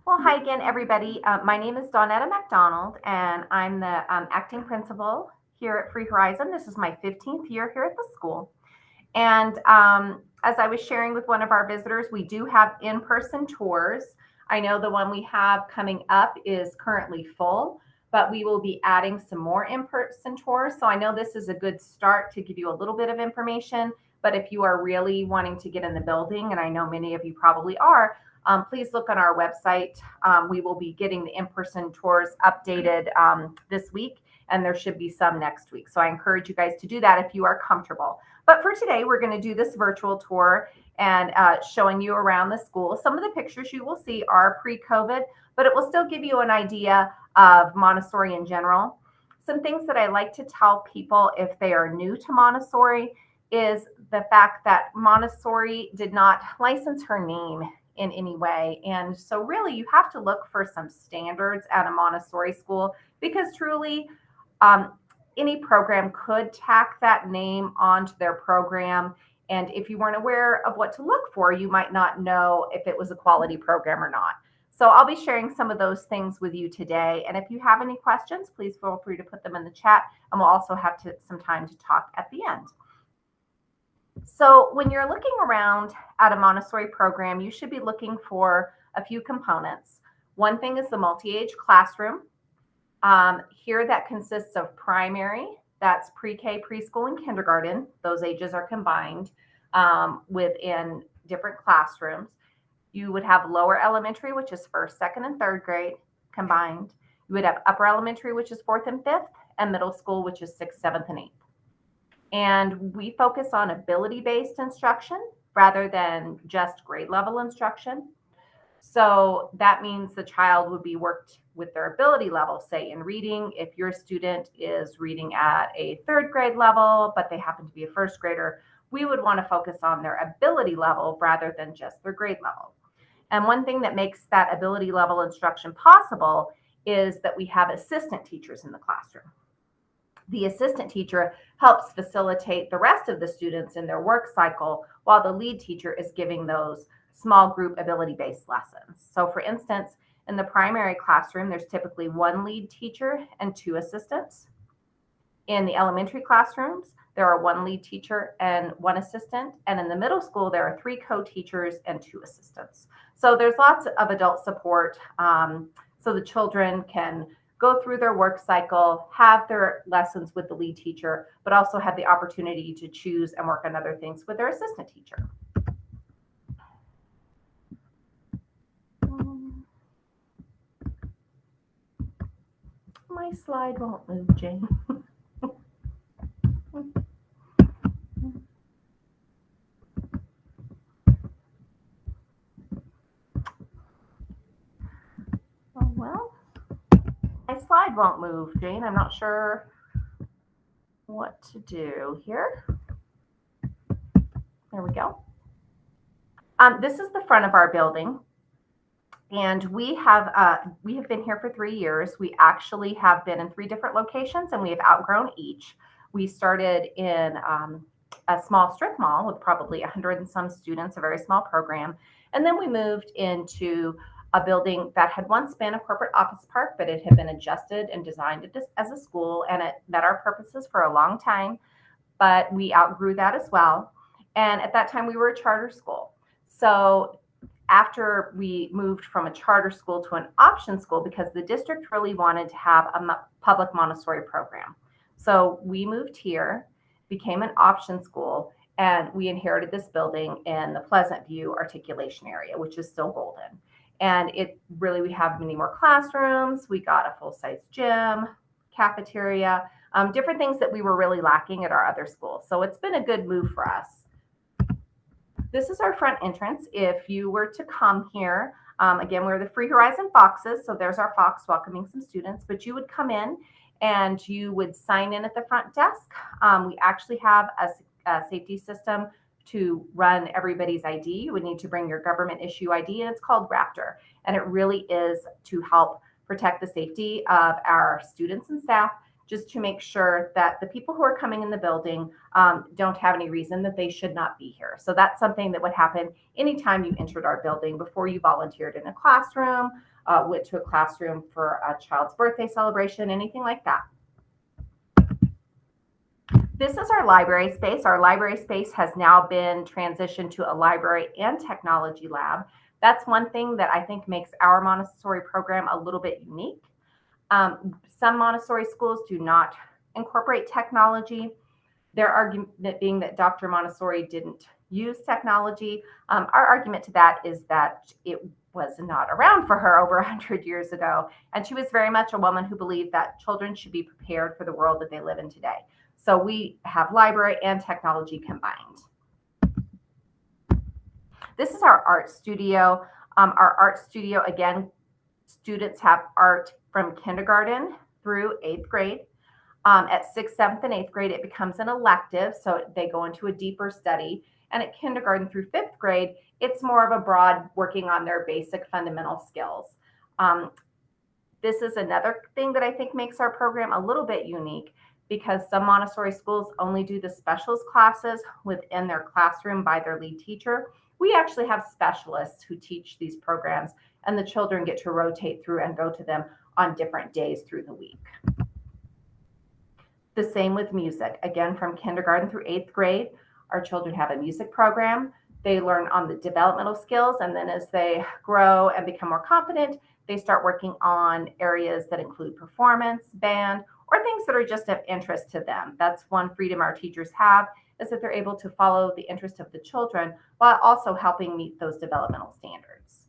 Well, hi again, everybody. My name is Donnetta McDonald, and I'm the acting principal here at Free Horizon. This is my 15th year here at the school. And as I was sharing with one of our visitors, we do have in person tours. I know the one we have coming up is currently full, but we will be adding some more in person tours. So I know this is a good start to give you a little bit of information. But if you are really wanting to get in the building, and I know many of you probably are, please look on our website. We will be getting the in person tours updated this week, and there should be some next week. So I encourage you guys to do that if you are comfortable. But for today, we're going to do this virtual tour and showing you around the school. Some of the pictures you will see are pre-COVID, but it will still give you an idea of Montessori in general. Some things that I like to tell people if they are new to Montessori is the fact that Montessori did not license her name in any way. And so really you have to look for some standards at a Montessori school because truly um, any program could tack that name onto their program. And if you weren't aware of what to look for, you might not know if it was a quality program or not. So I'll be sharing some of those things with you today. And if you have any questions, please feel free to put them in the chat. And we'll also have some time to talk at the end. So when you're looking around at a Montessori program, you should be looking for a few components. One thing is the multi-age classroom. Here that consists of primary, that's pre-K, preschool, and kindergarten. Those ages are combined within different classrooms. You would have lower elementary, which is first, second, and third grade combined. You would have upper elementary, which is fourth and fifth, and middle school, which is sixth, seventh, and eighth. And we focus on ability-based instruction rather than just grade level instruction. So that means the child would be worked with their ability level, say in reading. If your student is reading at a third grade level, but they happen to be a first grader, we would want to focus on their ability level rather than just their grade level. And one thing that makes that ability level instruction possible is that we have assistant teachers in the classroom. The assistant teacher helps facilitate the rest of the students in their work cycle while the lead teacher is giving those small group ability-based lessons. So for instance, in the primary classroom, there's typically one lead teacher and two assistants. In the elementary classrooms, there are one lead teacher and one assistant. And in the middle school, there are three co-teachers and two assistants. So there's lots of adult support so the children can go through their work cycle, have their lessons with the lead teacher, but also have the opportunity to choose and work on other things with their assistant teacher. My slide won't move, Jane. Oh, well, my slide won't move, Jane. I'm not sure what to do here. There we go. This is the front of our building. And we have been here for 3 years. We actually have been in 3 different locations, and we have outgrown each. We started in a small strip mall with probably 100 and some students, a very small program. And then we moved into a building that had once been a corporate office park, but it had been adjusted and designed as a school, and it met our purposes for a long time. But we outgrew that as well. And at that time, we were a charter school. So after we moved from a charter school to an option school, because the district really wanted to have a public Montessori program. So we moved here, became an option school, and we inherited this building in the Pleasant View articulation area, which is still golden. And we have many more classrooms. We got a full-size gym, cafeteria, different things that we were really lacking at our other schools. So it's been a good move for us. This is our front entrance. If you were to come here, again, we're the Free Horizon Foxes. So there's our fox welcoming some students, but you would come in and you would sign in at the front desk. We actually have a safety system to run everybody's ID. You would need to bring your government issue ID, and it's called Raptor. And it really is to help protect the safety of our students and staff, just to make sure that the people who are coming in the building don't have any reason that they should not be here. So that's something that would happen anytime you entered our building before you volunteered in a classroom, went to a classroom for a child's birthday celebration, anything like that. This is our library space. Our library space has now been transitioned to a library and technology lab. That's one thing that I think makes our Montessori program a little bit unique. Some Montessori schools do not incorporate technology. Their argument being that Dr. Montessori didn't use technology. Our argument to that is that it was not around for her over 100 years ago. And she was very much a woman who believed that children should be prepared for the world that they live in today. So we have library and technology combined. This is our art studio. Our art studio, again, students have art from kindergarten through 8th grade. At 6th, 7th, and 8th grade, it becomes an elective, so they go into a deeper study. And at kindergarten through 5th grade, it's more of a broad working on their basic fundamental skills. This is another thing that I think makes our program a little bit unique, because some Montessori schools only do the specialist classes within their classroom by their lead teacher. We actually have specialists who teach these programs, and the children get to rotate through and go to them on different days through the week. The same with music. Again, from kindergarten through 8th grade, our children have a music program. They learn on the developmental skills, and then as they grow and become more confident, they start working on areas that include performance, band, or things that are just of interest to them. That's one freedom our teachers have, is that they're able to follow the interest of the children while also helping meet those developmental standards.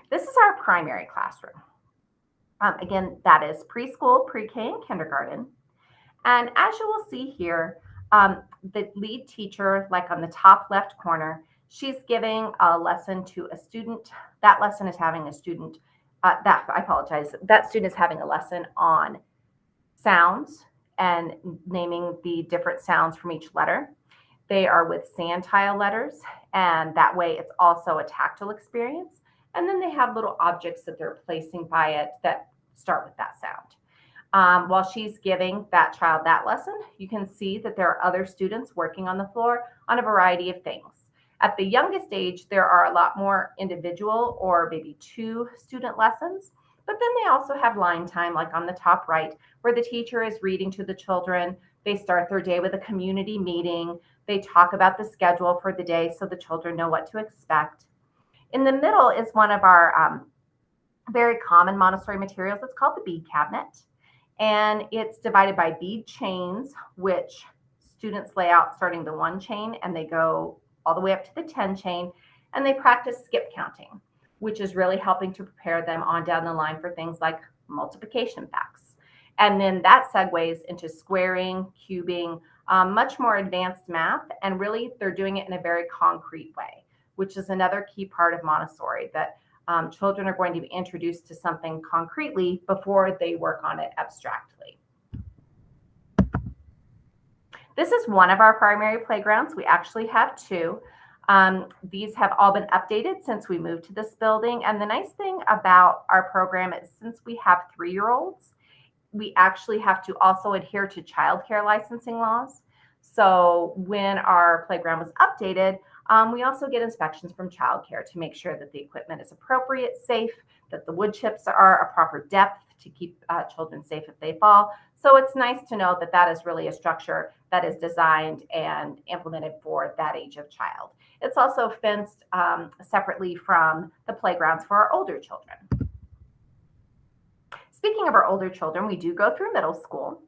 This is our primary classroom. Again, that is preschool, pre-K, and kindergarten. And as you will see here, the lead teacher, like on the top left corner, she's giving a lesson to a student. That lesson is having a student, that student is having a lesson on sounds and naming the different sounds from each letter. They are with sand tile letters, and that way it's also a tactile experience. And then they have little objects that they're placing by it that start with that sound. While she's giving that child that lesson, you can see that there are other students working on the floor on a variety of things. At the youngest age, there are a lot more individual or maybe 2 student lessons, but then they also have line time, like on the top right, where the teacher is reading to the children. They start their day with a community meeting. They talk about the schedule for the day so the children know what to expect. In the middle is one of our very common Montessori materials. It's called the bead cabinet. And it's divided by bead chains, which students lay out starting the 1 chain, and they go all the way up to the 10 chain. And they practice skip counting, which is really helping to prepare them on down the line for things like multiplication facts. And then that segues into squaring, cubing, much more advanced math. And really, they're doing it in a very concrete way, which is another key part of Montessori, that children are going to be introduced to something concretely before they work on it abstractly. This is one of our primary playgrounds. We actually have 2. These have all been updated since we moved to this building. And the nice thing about our program is, since we have 3-year-olds, we actually have to also adhere to childcare licensing laws. So when our playground was updated, we also get inspections from childcare to make sure that the equipment is appropriate, safe, that the wood chips are a proper depth to keep children safe if they fall. So it's nice to know that that is really a structure that is designed and implemented for that age of child. It's also fenced separately from the playgrounds for our older children. Speaking of our older children, we do go through middle school.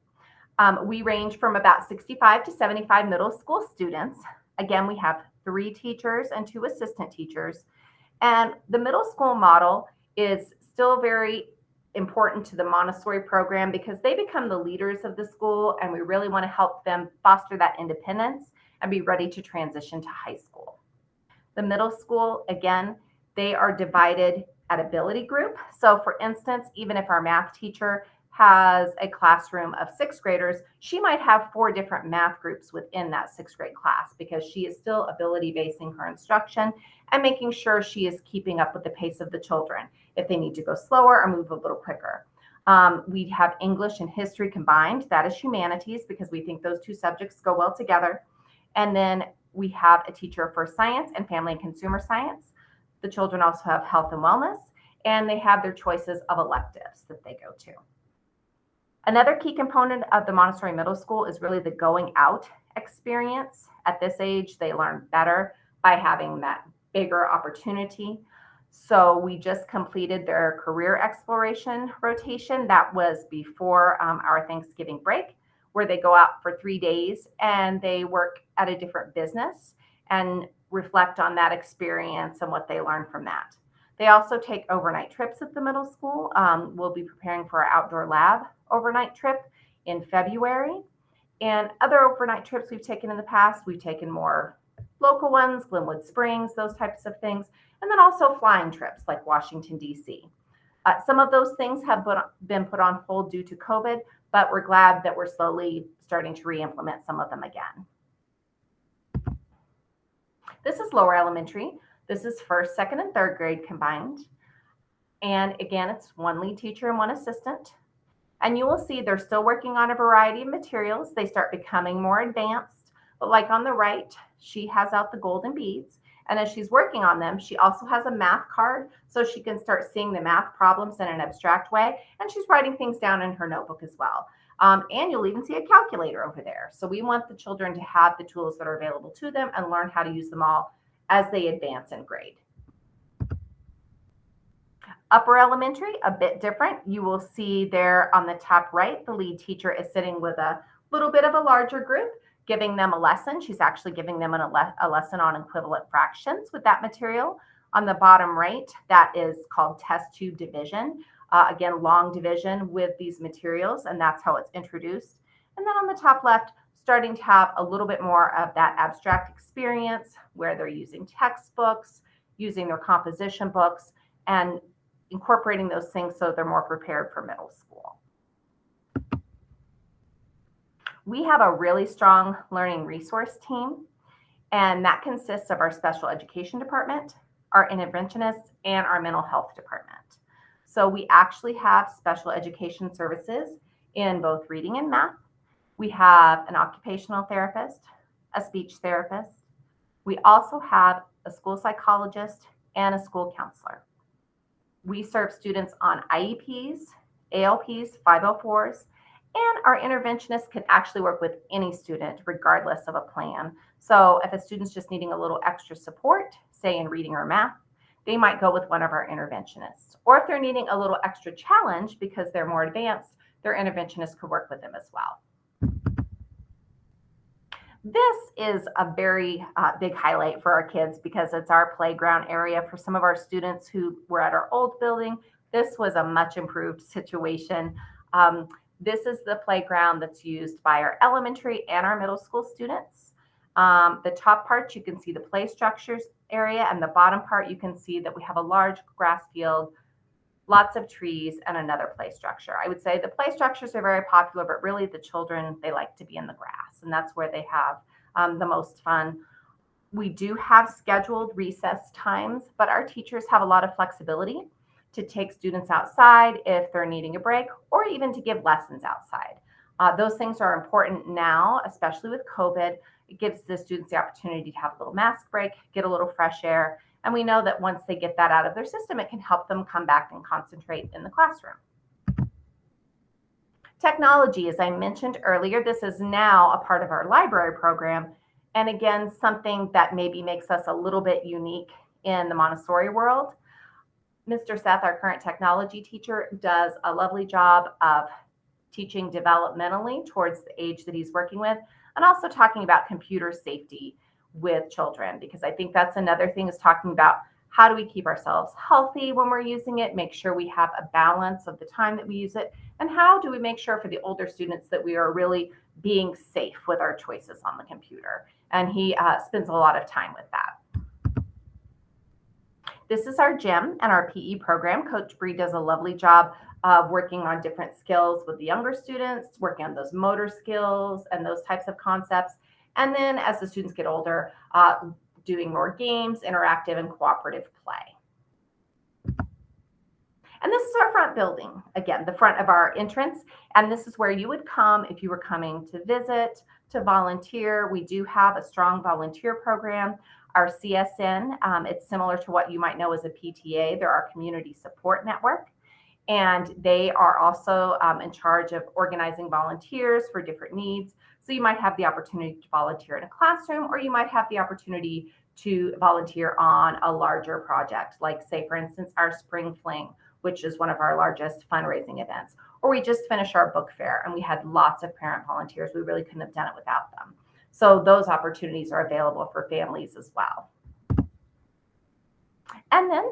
We range from about 65 to 75 middle school students. Again, we have 3 teachers and 2 assistant teachers. And the middle school model is still very important to the Montessori program, because they become the leaders of the school, and we really want to help them foster that independence and be ready to transition to high school. The middle school, again, they are divided at ability group. So for instance, even if our math teacher has a classroom of 6th graders, she might have 4 different math groups within that 6th grade class, because she is still ability basing her instruction and making sure she is keeping up with the pace of the children if they need to go slower or move a little quicker. We have English and history combined. That is humanities because we think those two subjects go well together. And then we have a teacher for science and family and consumer science. The children also have health and wellness, and they have their choices of electives that they go to. Another key component of the Montessori Middle School is really the going out experience. At this age, they learn better by having that bigger opportunity. So we just completed their career exploration rotation. That was before our Thanksgiving break, where they go out for 3 days and they work at a different business and reflect on that experience and what they learned from that. They also take overnight trips at the middle school. We'll be preparing for our outdoor lab overnight trip in February. And other overnight trips we've taken in the past, we've taken more local ones, Glenwood Springs, those types of things, and then also flying trips like Washington, D.C. Some of those things have been put on hold due to COVID, but we're glad that we're slowly starting to re-implement some of them again. This is lower elementary. This is first, second, and third grade combined. And again, it's one lead teacher and one assistant. And you will see they're still working on a variety of materials. They start becoming more advanced. But like on the right, she has out the golden beads. And as she's working on them, she also has a math card so she can start seeing the math problems in an abstract way. And she's writing things down in her notebook as well. And you'll even see a calculator over there. So we want the children to have the tools that are available to them and learn how to use them all as they advance in grade. Upper elementary, a bit different. You will see there on the top right, the lead teacher is sitting with a little bit of a larger group, giving them a lesson. She's actually giving them a lesson on equivalent fractions with that material. On the bottom right, that is called test tube division. Again, long division with these materials, and that's how it's introduced. And then on the top left, starting to have a little bit more of that abstract experience where they're using textbooks, using their composition books, and incorporating those things so they're more prepared for middle school. We have a really strong learning resource team, and that consists of our special education department, our interventionists, and our mental health department. So we actually have special education services in both reading and math. We have an occupational therapist, a speech therapist. We also have a school psychologist and a school counselor. We serve students on IEPs, ALPs, 504s, and our interventionists can actually work with any student regardless of a plan. So if a student's just needing a little extra support, say in reading or math, they might go with one of our interventionists. Or if they're needing a little extra challenge because they're more advanced, their interventionist could work with them as well. This is a very big highlight for our kids because it's our playground area. For some of our students who were at our old building, this was a much improved situation. This is the playground that's used by our elementary and our middle school students. The top part, you can see the play structures area, and the bottom part, you can see that we have a large grass field, lots of trees, and another play structure. I would say the play structures are very popular, but really the children, they like to be in the grass, and that's where they have the most fun. We do have scheduled recess times, but our teachers have a lot of flexibility to take students outside if they're needing a break, or even to give lessons outside. Those things are important now, especially with COVID. It gives the students the opportunity to have a little mask break, get a little fresh air. And we know that once they get that out of their system, it can help them come back and concentrate in the classroom. Technology, as I mentioned earlier, this is now a part of our library program. And again, something that maybe makes us a little bit unique in the Montessori world. Mr. Seth, our current technology teacher, does a lovely job of teaching developmentally towards the age that he's working with, and also talking about computer safety with children, because I think that's another thing, is talking about how do we keep ourselves healthy when we're using it, make sure we have a balance of the time that we use it, and how do we make sure for the older students that we are really being safe with our choices on the computer. And he spends a lot of time with that. This is our gym and our PE program. Coach Bree does a lovely job of working on different skills with the younger students, working on those motor skills and those types of concepts. And then as the students get older, doing more games, interactive and cooperative play. And And this is our front building, again, the front of our entrance. And this is where you would come if you were coming to visit, to volunteer. We do have a strong volunteer program. Our CSN, it's similar to what you might know as a PTA. They're our community support network. And they are also in charge of organizing volunteers for different needs. So you might have the opportunity to volunteer in a classroom, or you might have the opportunity to volunteer on a larger project, like, say, for instance, our Spring Fling, which is one of our largest fundraising events. Or we just finished our book fair and we had lots of parent volunteers. We really couldn't have done it without them. So those opportunities are available for families as well. And then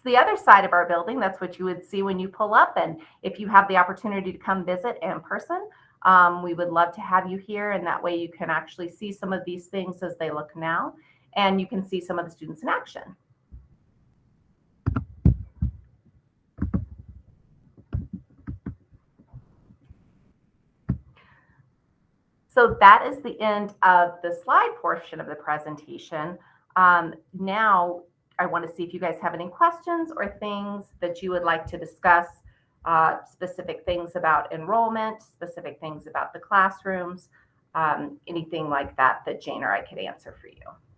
the other side of our building, that's what you would see when you pull up. And if you have the opportunity to come visit in person, we would love to have you here. And that way you can actually see some of these things as they look now, and you can see some of the students in action. So that is the end of the slide portion of the presentation. Now I want to see if you guys have any questions or things that you would like to discuss, specific things about enrollment, specific things about the classrooms, anything like that that Jane or I could answer for you.